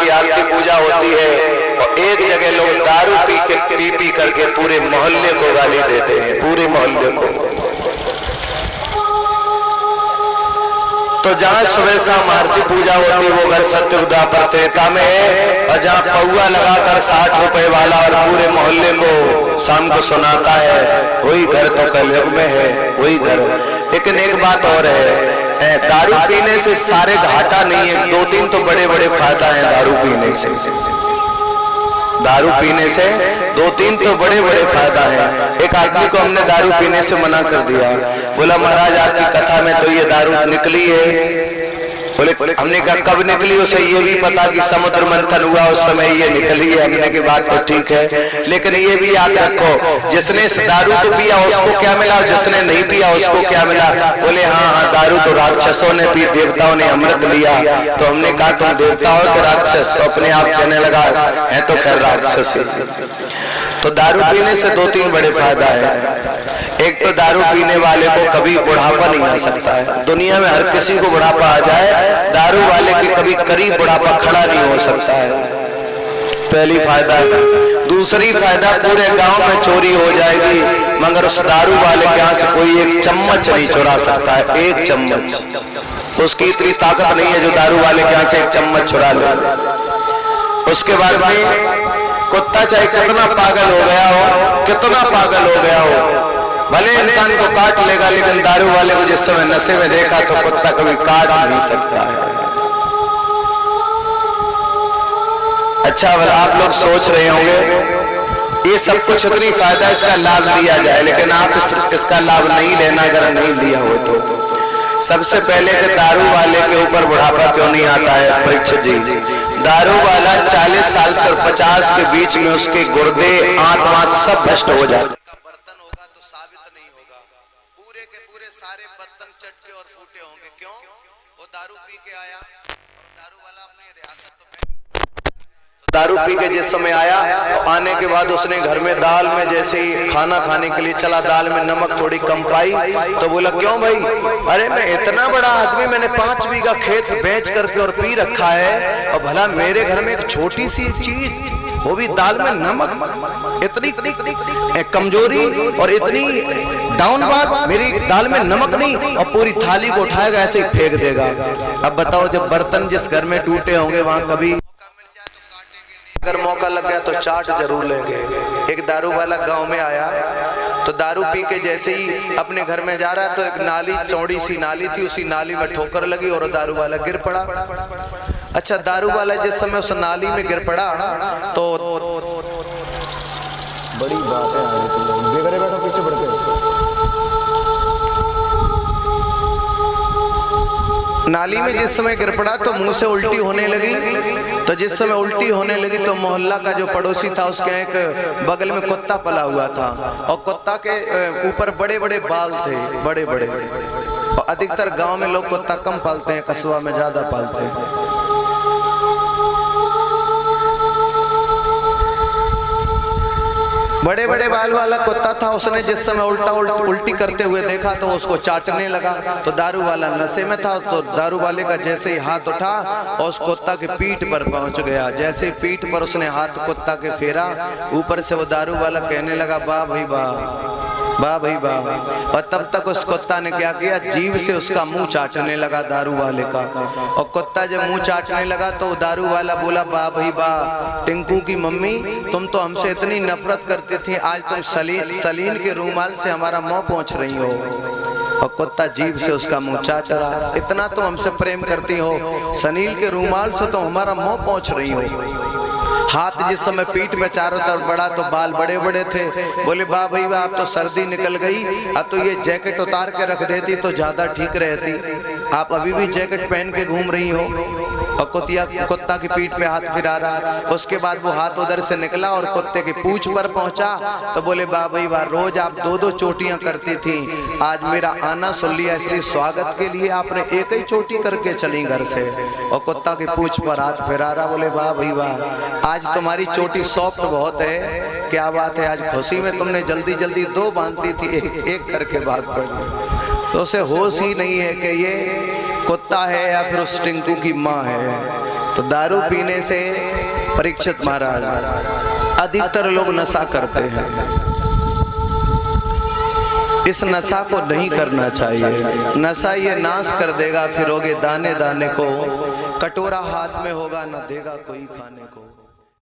की आरती पूजा होती है और एक जगह लोग दारू पी करके पूरे मोहल्ले को गाली देते हैं, पूरे मोहल्ले को। तो जहाँ सुबह शाम आरती पूजा होती वो घर सत्युग द्वापर त्रेता में है, और जहाँ पौआ लगाकर 60 रुपए वाला और पूरे मोहल्ले को शाम को सुनाता है वही घर तो कलयुग में है, वही घर। लेकिन एक बात और है, दारू पीने से सारे घाटा नहीं है, 2-3 तो बड़े बड़े फायदा है दारू पीने से। दारू पीने से 2-3 तो बड़े बड़े फायदा है। एक आदमी को हमने दारू पीने से मना कर दिया, बोला महाराज आपकी कथा में तो ये दारू निकली है। बोले हमने कहा कब निकली? उसे ये भी पता कि समुद्र मंथन हुआ उस समय ये निकली है। हमने की बात तो ठीक है, लेकिन ये भी याद रखो जिसने दारू तो पिया उसको क्या मिला, जिसने नहीं पिया उसको क्या मिला? बोले हाँ, दारू तो राक्षसों ने पी, देवताओं ने अमृत लिया। तो हमने कहा तुम देवता हो तो राक्षस? तो अपने आप कहने लगा है तो खैर राक्षस ही। तो दारू पीने से 2-3 बड़े फायदा है। एक तो दारू पीने वाले को कभी बुढ़ापा नहीं आ सकता है, दुनिया में हर किसी को बुढ़ापा आ जाए, दारू वाले के कभी करीब बुढ़ापा खड़ा नहीं हो सकता है, पहली फायदा। दूसरी फायदा पूरे गांव में चोरी हो जाएगी मगर उस दारू वाले के यहाँ से कोई एक चम्मच नहीं चुरा सकता है, एक चम्मच। उसकी इतनी ताकत नहीं है जो दारू वाले के यहाँ से एक चम्मच चुरा ले। उसके बाद में कुत्ता चाहे कितना पागल हो गया हो, कितना पागल हो गया हो, भले इंसान को काट लेगा, लेकिन दारू वाले को जिस समय नशे में देखा तो कुत्ता कभी काट नहीं सकता है। अच्छा भला आप लोग सोच रहे होंगे ये सब कुछ इतनी फायदा, इसका लाभ लिया जाए, लेकिन आप इसका लाभ नहीं लेना अगर नहीं लिया हो तो। सबसे पहले कि दारू वाले के ऊपर बुढ़ापा क्यों नहीं आता है परीक्षित जी? दारू वाला 40 साल से 50 के बीच में उसके गुर्दे आंत सब भ्रष्ट हो जाते। बर्तन होगा तो साबित नहीं होगा, पूरे के पूरे सारे बर्तन चटके और फूटे होंगे। क्यों? वो दारू पी के आया, और दारू वाला अपनी रियासत तो दारू पी के जिस समय आया, आने के बाद उसने घर में दाल में जैसे ही खाना खाने के लिए चला, दाल में नमक थोड़ी कम पाई तो बोला क्यों भाई? अरे मैं इतना बड़ा आदमी, मैंने 5 बीघा खेत बेच करके और पी रखा है, और भला मेरे घर में एक छोटी सी चीज, वो भी दाल में नमक, इतनी कमजोरी और इतनी डाउन बात, मेरी दाल में नमक नहीं, और पूरी थाली को उठाएगा ऐसे ही फेंक देगा। अब बताओ जब बर्तन जिस घर में टूटे होंगे वहां कभी अगर मौका लग गया तो चाट जरूर लेंगे। एक दारू वाला गांव में आया तो दारू पी के जैसे ही अपने घर में जा रहा तो एक नाली, चौड़ी सी नाली थी, उसी नाली में ठोकर लगी और दारू वाला गिर पड़ा। अच्छा दारू वाला जिस समय उस नाली में गिर पड़ा तो बड़ी बात है, बैठो पीछे बढ़ के। नाली में जिस समय गिर पड़ा तो मुंह से उल्टी होने लगी, तो जिस समय उल्टी होने लगी तो मोहल्ला का जो पड़ोसी था उसके एक बगल में कुत्ता पला हुआ था, और कुत्ता के ऊपर बड़े बड़े बाल थे, बड़े बड़े। और अधिकतर गांव में लोग कुत्ता कम पालते हैं, कस्बा में ज्यादा पालते हैं। बड़े बड़े बाल वाला कुत्ता था, उसने जिस समय उल्टी करते हुए देखा तो उसको चाटने लगा। तो दारू वाला नशे में था, तो दारू वाले का जैसे ही हाथ उठा और उस कुत्ता के पीठ पर पहुंच गया। जैसे पीठ पर उसने हाथ कुत्ता के फेरा, ऊपर से वो दारू वाला कहने लगा वाह भाई वाह, वाह भाई वाह। और तब तक उस कुत्ता ने क्या किया, जीभ से उसका मुंह चाटने लगा दारू वाले का। और कुत्ता जब मुंह चाटने लगा तो दारू वाला बोला वाह भाई वाह, टिंकू की मम्मी तुम तो हमसे इतनी नफरत करती थी, आज तुम सलीन के रूमाल से हमारा मुंह पोंछ रही हो। और कुत्ता जीभ से उसका मुंह चाट रहा, इतना तो हमसे प्रेम करती हो, सनील के रूमाल से तो हमारा मुंह पोंछ रही हो। हाथ जिस समय पीठ में चारों तरफ बढ़ा तो बाल बड़े बड़े थे। बोले वाह भाई वाह, अब तो सर्दी निकल गई, अब तो ये जैकेट उतार के रख देती तो ज्यादा ठीक रहती। आप अभी भी जैकेट पहन के घूम रही हो। और कुत्ता की पीठ पे हाथ फिरा रहा। उसके बाद वो हाथ उधर से निकला और कुत्ते की पूंछ पर पहुंचा तो बोले वाह भाई वाह, रोज आप 2-2 चोटियां करती थी, आज मेरा आना सुन लिया, इसलिए स्वागत के लिए आपने एक ही चोटी करके चली घर से। और कुत्ता की पूंछ पर हाथ फिरा रहा, बोले वाह भाई वाह, आज तुम्हारी चोटी सॉफ्ट बहुत है, क्या बात है, आज खुशी में तुमने जल्दी जल्दी 2 बांधती थी, एक करके भाग पड़ी। तो उसे होश ही नहीं है कि ये कुत्ता है या फिर उस टिंकू की माँ है। तो दारू पीने से परीक्षित महाराज अधिकतर लोग नशा करते हैं। इस नशा को नहीं करना चाहिए। नशा ये नाश कर देगा, फिरोगे दाने दाने को, कटोरा हाथ में होगा न देगा कोई खाने को।